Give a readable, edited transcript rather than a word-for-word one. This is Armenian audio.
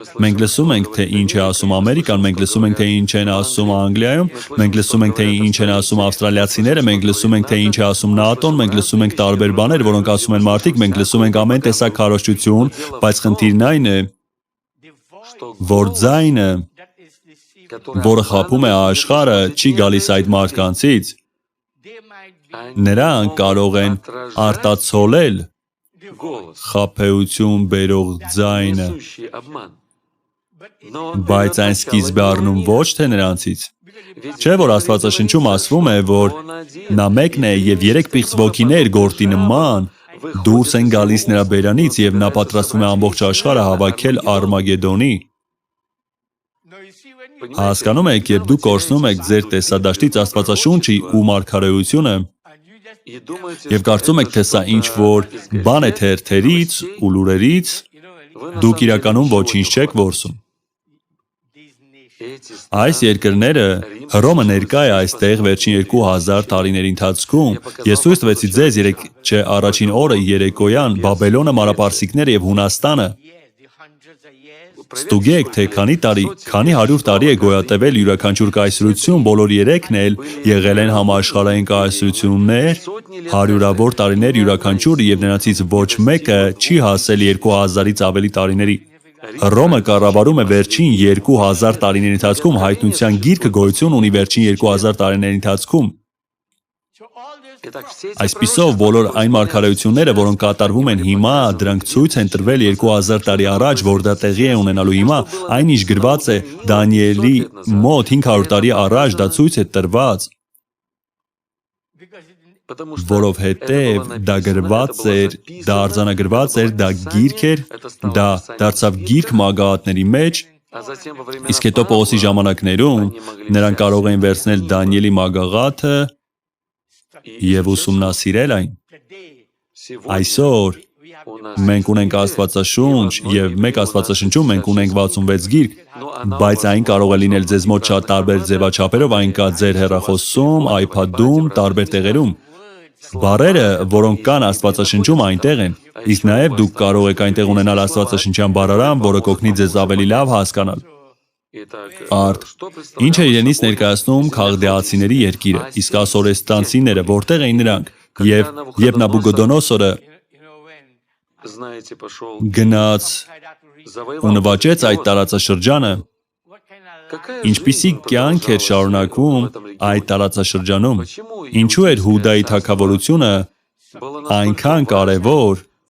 Մենք լսում ենք, թե ինչ է ասում Ամերիկան, մենք լսում ենք, թե ինչ են ասում Անգլիայում, մենք լսում ենք, թե ինչ են ասում ավստրալիացիները, մենք լսում ենք, թե ինչ է ասում ՆԱՏՕ-ն, մենք լսում ենք տարբեր բաներ, որոնք ասում են մարդիկ, մենք լսում ենք ամեն տեսակ քարոզչություն, բայց խնդիրն այն է, որ ձայնը, որը խաբում է աշխարհը, չի գալիս այդ մարդկանցից։ Նրանք կարող են արտացոլել խաբեություն բերող ձայնը, բայց այն սկիզբ է առնում ոչ թե նրանցից։ Չէ՞ որ Աստվածաշնչում ասվում է, որ նա մեկն է և 3 պիղծ ոգիներ գործի նման դուրս են գալիս նրա բերանից և նա պատրաստվում է ամբողջ աշխարհը հավաքել Արմագեդոնի։ Հասկանում եք, երբ դուք կորցնում եք ձեր տեսադաշտից Աստվածաշունչի ու մարգարեությունը և կարծում եք, թե սա ինչ-որ բան է թերթերից ու լուրերից, դուք իրականում ոչինչ չեք որսում։ Այս երկրները, Հռոմը ներկա է այստեղ վերջին 2000 տարիների ընթացքում, ես ցույց տվեցի ձեզ առաջին օրը երեկոյան Բաբելոնը, Մանրապարսիկները և Հունաստանը։ Ստուգեք, թե քանի 100 տարի է գոյատևել յուրաքանչյուր կայսրություն, բոլոր 3-ն էլ եղել են համաշխարհային կայսրություններ, հարյուրավոր տարիներ յուրաքանչյուրը և նրանցից ոչ մեկը չի հասել 2000-ից ավելի տարիների։ Հռոմը կառավարում է վերջին 2000 տարիների ընթացքում, Հայտնության գիրքը գոյություն ունի վերջին 2000 տարիների ընթացքում։ Այսպիսով, բոլոր այն մարգարեությունները, որոնք կատարվում են հիմա, դրանք ցույց են տրվել 2000 տարի առաջ, որ դա տեղի է ունենալու հիմա, այն ինչ գրված է Դանիելի մոտ 500 տարի առաջ, դա ցույց է տրված, որովհետև դա գրված էր, դա արձանագրված էր, դա գիրք էր, դա դարձավ գիրք մագաղատների մեջ, իսկ հետո Պողոսի ժամանակներում նրանք կարող էին վերցնել Դանիելի մագաղաթը և ուսումնասիրել այն։ Այսօր մենք ունենք Աստվածաշունչ և մեկ Աստվածաշնչում մենք ունենք 66 գիրք, բայց այն կարող է լինել ձեզ մոտ շատ տարբեր ձևաչափերով, այն կա ձեր հեռախոսում, iPad-ում, տարբեր տեղերում։ Բառերը, որոնք կան Աստվածաշնչում, այնտեղ են, իսկ նաև դուք կարող եք այնտեղ ունենալ աստվածաշնչյան բառարան, որը կօգնի ձեզ ավելի լավ հասկանալ։ Արդ, ինչ է իրենից ներկայացնում Քաղդեացիների երկիրը, իսկ ասորեստանցիները որտեղ էին նրանք, և երբ Նաբուգոդոնոսորը գնաց ու նվաճեց այդ տարածաշրջանը, ինչպիսի կյանք էր շարունակվում այդ տարածաշրջանում, ինչու էր Հուդայի թագավորությունը այնքան կարևոր,